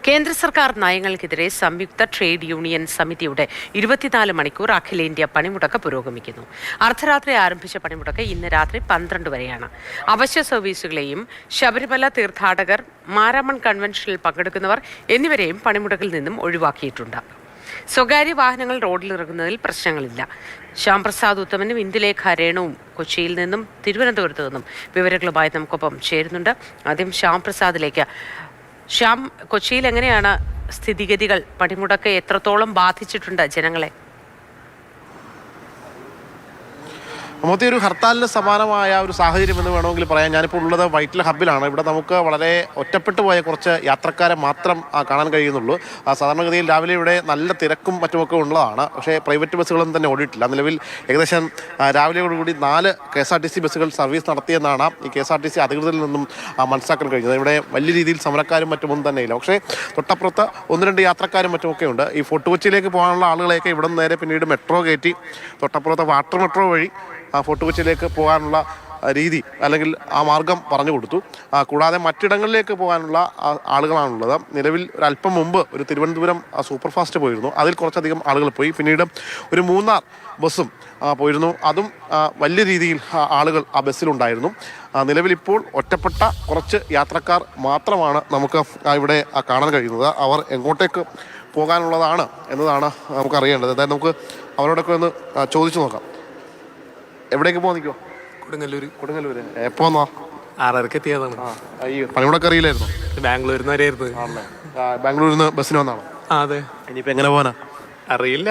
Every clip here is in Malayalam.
കേന്ദ്ര സർക്കാർ നയങ്ങൾക്കെതിരെ സംയുക്ത ട്രേഡ് യൂണിയൻ സമിതിയുടെ 24 മണിക്കൂർ അഖിലേന്ത്യാ പണിമുടക്ക് പുരോഗമിക്കുന്നു. അർദ്ധരാത്രി ആരംഭിച്ച പണിമുടക്ക് ഇന്ന് രാത്രി 12 വരെയാണ്. അവശ്യ സർവീസുകളെയും ശബരിമല തീർത്ഥാടകർ, മാരാമൺ കൺവെൻഷനിൽ പങ്കെടുക്കുന്നവർ എന്നിവരെയും പണിമുടക്കിൽ നിന്നും ഒഴിവാക്കിയിട്ടുണ്ട്. സ്വകാര്യ വാഹനങ്ങൾ റോഡിലിറങ്ങുന്നതിൽ പ്രശ്നങ്ങളില്ല. ശ്യാംപ്രസാദ് ഉത്തമനും ഇന്ദുലേഖ രേണുവും കൊച്ചിയിൽ നിന്നും തിരുവനന്തപുരത്ത് നിന്നും വിവരങ്ങളുമായി നമുക്കൊപ്പം ചേരുന്നുണ്ട്. ആദ്യം ശ്യാംപ്രസാദിലേക്ക്. ശ്യാം, കൊച്ചിയിൽ എങ്ങനെയാണ് സ്ഥിതിഗതികൾ? പണിമുടക്ക് എത്രത്തോളം ബാധിച്ചിട്ടുണ്ട് ജനങ്ങളെ? മൊത്തം ഒരു ഹർത്താലിന് സമാനമായ ഒരു സാഹചര്യം എന്ന് വേണമെങ്കിൽ പറയാം. ഞാനിപ്പോൾ ഉള്ളത് വൈറ്റില ഹബ്ബിലാണ്. ഇവിടെ നമുക്ക് വളരെ ഒറ്റപ്പെട്ടു പോയ കുറച്ച് യാത്രക്കാരെ മാത്രം കാണാൻ കഴിയുന്നുള്ളൂ. സാധാരണഗതിയിൽ രാവിലെ ഇവിടെ നല്ല തിരക്കും മറ്റുമൊക്കെ ഉള്ളതാണ്. പക്ഷേ പ്രൈവറ്റ് ബസ്സുകളൊന്നും തന്നെ ഓടിയിട്ടില്ല. നിലവിൽ ഏകദേശം രാവിലെയോടുകൂടി 4 KSRTC ബസ്സുകൾ സർവീസ് നടത്തിയെന്നാണ് ഈ KSRTC അധികൃതരിൽ നിന്നും മനസ്സിലാക്കാൻ കഴിഞ്ഞത്. ഇവിടെ വലിയ രീതിയിൽ സമരക്കാരും മറ്റുമൊന്നും തന്നെയില്ല. പക്ഷേ തൊട്ടപ്പുറത്ത് 1-2 യാത്രക്കാരും മറ്റുമൊക്കെ ഉണ്ട്. ഈ ഫോർട്ട് കൊച്ചിയിലേക്ക് പോകാനുള്ള ആളുകളെയൊക്കെ ഇവിടെ നിന്ന് നേരെ പിന്നീട് മെട്രോ കയറ്റി തൊട്ടപ്പുറത്തെ വാട്ടർ മെട്രോ വഴി ഫോർട്ട് കൊച്ചിയിലേക്ക് പോകാനുള്ള രീതി അല്ലെങ്കിൽ ആ മാർഗം പറഞ്ഞു കൊടുത്തു. കൂടാതെ മറ്റിടങ്ങളിലേക്ക് പോകാനുള്ള ആളുകളാണുള്ളത്. നിലവിൽ ഒരല്പം മുമ്പ് ഒരു തിരുവനന്തപുരം സൂപ്പർ ഫാസ്റ്റ് പോയിരുന്നു. അതിൽ കുറച്ചധികം ആളുകൾ പോയി. പിന്നീട് ഒരു മൂന്നാർ ബസ്സും പോയിരുന്നു. അതും വലിയ രീതിയിൽ ആളുകൾ ആ ബസ്സിലുണ്ടായിരുന്നു. നിലവിലിപ്പോൾ ഒറ്റപ്പെട്ട കുറച്ച് യാത്രക്കാർ മാത്രമാണ് നമുക്ക് ഇവിടെ കാണാൻ കഴിയുന്നത്. അവർ എങ്ങോട്ടേക്ക് പോകാനുള്ളതാണ് എന്നതാണ് നമുക്കറിയേണ്ടത്. എന്തായാലും നമുക്ക് അവരോടൊക്കെ ഒന്ന് ചോദിച്ചു നോക്കാം. എവിടേക്ക് പോകാൻ നിൽക്കുമോ? കൊടുങ്ങല്ലൂർ. എപ്പോ വന്നോ? 6:30 എത്തിയതാണ്. ഈ പണിമുടക്ക് അറിയില്ലായിരുന്നു? ബാംഗ്ലൂരിൽ നിന്ന് വരെയായിരുന്നു. ബാംഗ്ലൂരിൽ നിന്ന് ബസ്സിന് വന്നാണോ? അതെ. ഇനിയിപ്പോ എങ്ങനെ പോകാനാ അറിയില്ല.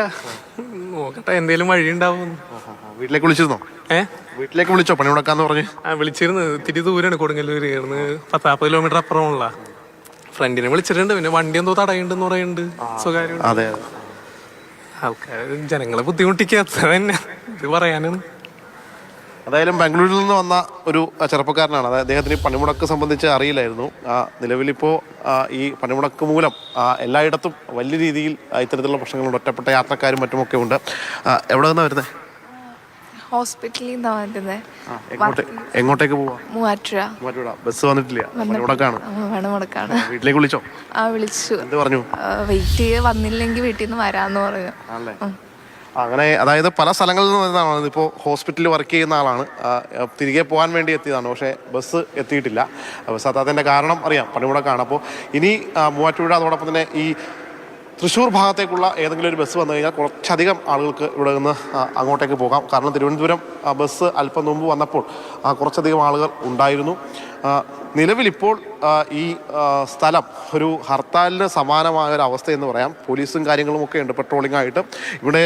നോക്കട്ടെ, എന്തേലും വഴി ഉണ്ടാവും. വീട്ടിലേക്ക് വിളിച്ചിരുന്നോ? വീട്ടിലേക്ക് വിളിച്ചോ പണിമുടക്കാന്ന് പറഞ്ഞ്? വിളിച്ചിരുന്നു. ഇത്തിരി ദൂരാണ് കൊടുങ്ങല്ലൂർ. 40 കിലോമീറ്റർ അപ്പുറമുള്ള ഫ്രണ്ടിനെ വിളിച്ചിട്ടുണ്ട്. പിന്നെ വണ്ടി എന്തോ തടയുണ്ടെന്ന് പറയുന്നുണ്ട്. സ്വകാര്യം. അതെ, ആൾക്കാർ ജനങ്ങളെ ബുദ്ധിമുട്ടിക്കാത്ത തന്നെ ഇത് പറയാനാണ്. എന്തായാലും ബാംഗ്ലൂരിൽ നിന്ന് വന്ന ഒരു ചെറുപ്പക്കാരനാണ്. അതായത് അദ്ദേഹത്തിന് പണിമുടക്ക് സംബന്ധിച്ച് അറിയില്ലായിരുന്നു. നിലവിലിപ്പോൾ ഈ പണിമുടക്ക് മൂലം എല്ലായിടത്തും വലിയ രീതിയിൽ ഇത്തരത്തിലുള്ള പ്രശ്നങ്ങളുണ്ട്. ഒറ്റപ്പെട്ട യാത്രക്കാരും മറ്റുമൊക്കെ ഉണ്ട്. എവിടെ നിന്നാണ് വരുന്നത്? ഹോസ്പിറ്റലിൽ നിന്നാണ് വരുന്നത്. എങ്ങോട്ടേക്ക് പോവാ? മൂവാറ്റുപുഴ. ബസ് വന്നിട്ടില്ല, പണിമുടക്കാണ്. വീട്ടിലേക്ക് വിളിച്ചോ? വിളിച്ചു. എന്ത് പറഞ്ഞു? വെയിറ്റ് ചെയ്ത് വന്നില്ലെങ്കിൽ വീട്ടിൽ നിന്ന് വരാന്ന് പറഞ്ഞു. അങ്ങനെ അതായത് പല സ്ഥലങ്ങളിൽ നിന്ന് വരുന്നതാണ്. ഇപ്പോൾ ഹോസ്പിറ്റലിൽ വർക്ക് ചെയ്യുന്ന ആളാണ്. തിരികെ പോകാൻ വേണ്ടി എത്തിയതാണ്. പക്ഷേ ബസ് എത്തിയിട്ടില്ല. ബസ് എത്താത്തതിൻ്റെ കാരണം അറിയാം, പണിമുടക്കാണ്. അപ്പോൾ ഇനി മൂവാറ്റുപുഴ അതോടൊപ്പം തന്നെ ഈ തൃശ്ശൂർ ഭാഗത്തേക്കുള്ള ഏതെങ്കിലും ഒരു ബസ് വന്നു കഴിഞ്ഞാൽ കുറച്ചധികം ആളുകൾക്ക് ഇവിടെ നിന്ന് അങ്ങോട്ടേക്ക് പോകാം. കാരണം തിരുവനന്തപുരം ബസ് അല്പം മുമ്പ് വന്നപ്പോൾ കുറച്ചധികം ആളുകൾ ഉണ്ടായിരുന്നു. നിലവിലിപ്പോൾ ഈ സ്ഥലം ഒരു ഹർത്താലിന് സമാനമായ ഒരു അവസ്ഥ എന്ന് പറയാം. പോലീസും കാര്യങ്ങളുമൊക്കെ ഉണ്ട് പെട്രോളിംഗ് ആയിട്ട്. ഇവിടെ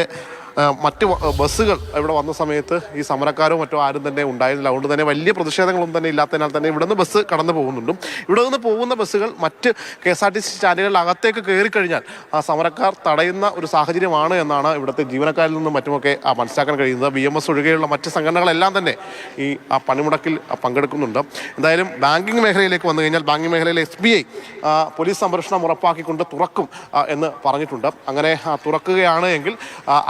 മറ്റ് ബസ്സുകൾ ഇവിടെ വന്ന സമയത്ത് ഈ സമരക്കാരോ മറ്റോ ആരും തന്നെ ഉണ്ടായിരുന്നില്ല. അതുകൊണ്ട് തന്നെ വലിയ പ്രതിഷേധങ്ങളൊന്നും തന്നെ ഇല്ലാത്തതിനാൽ തന്നെ ഇവിടെ നിന്ന് ബസ് കടന്നു പോകുന്നുണ്ട്. ഇവിടെ നിന്ന് പോകുന്ന ബസ്സുകൾ മറ്റ് KSRTC സ്റ്റാൻഡുകളിലകത്തേക്ക് കയറി കഴിഞ്ഞാൽ സമരക്കാർ തടയുന്ന ഒരു സാഹചര്യമാണ് എന്നാണ് ഇവിടുത്തെ ജീവനക്കാരിൽ നിന്നും മറ്റുമൊക്കെ മനസ്സിലാക്കാൻ കഴിയുന്നത്. BMS ഒഴികെയുള്ള മറ്റ് സംഘടനകളെല്ലാം തന്നെ ഈ പണിമുടക്കിൽ പങ്കെടുക്കുന്നുണ്ട്. എന്തായാലും ബാങ്കിങ് മേഖലയിലേക്ക് വന്നു കഴിഞ്ഞാൽ ബാങ്കിങ് മേഖലയിലെ SBI പോലീസ് സംരക്ഷണം ഉറപ്പാക്കിക്കൊണ്ട് തുറക്കും എന്ന് പറഞ്ഞിട്ടുണ്ട്. അങ്ങനെ തുറക്കുകയാണ് എങ്കിൽ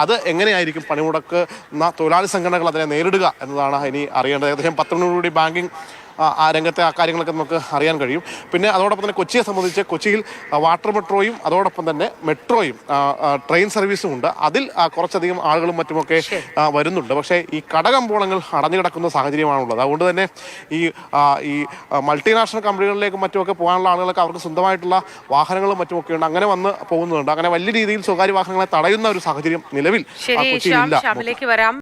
അത് എങ്ങനെയായിരിക്കും പണിമുടക്ക് തൊഴിലാളി സംഘടനകൾ അതിനെ നേരിടുക എന്നതാണ് ഇനി അറിയേണ്ടത്. ഏകദേശം 10 മണിയോടുകൂടി ബാങ്കിങ് ആ രംഗത്തെ ആ കാര്യങ്ങളൊക്കെ നമുക്ക് അറിയാൻ കഴിയും. പിന്നെ അതോടൊപ്പം തന്നെ കൊച്ചിയെ സംബന്ധിച്ച് കൊച്ചിയിൽ വാട്ടർ മെട്രോയും അതോടൊപ്പം തന്നെ മെട്രോയും ട്രെയിൻ സർവീസും ഉണ്ട്. അതിൽ കുറച്ചധികം ആളുകളും മറ്റുമൊക്കെ വരുന്നുണ്ട്. പക്ഷേ ഈ കടകമ്പോളങ്ങൾ അടഞ്ഞു കിടക്കുന്ന സാഹചര്യമാണുള്ളത്. അതുകൊണ്ട് തന്നെ ഈ മൾട്ടിനാഷണൽ കമ്പനികളിലേക്കും മറ്റുമൊക്കെ പോകാനുള്ള ആളുകളൊക്കെ അവർക്ക് സ്വന്തമായിട്ടുള്ള വാഹനങ്ങളും മറ്റുമൊക്കെ ഉണ്ട്. അങ്ങനെ വന്ന് പോകുന്നുണ്ട്. അങ്ങനെ വലിയ രീതിയിൽ സ്വകാര്യ വാഹനങ്ങളെ തടയുന്ന ഒരു സാഹചര്യം നിലവിൽ കൊച്ചിയിലില്ല.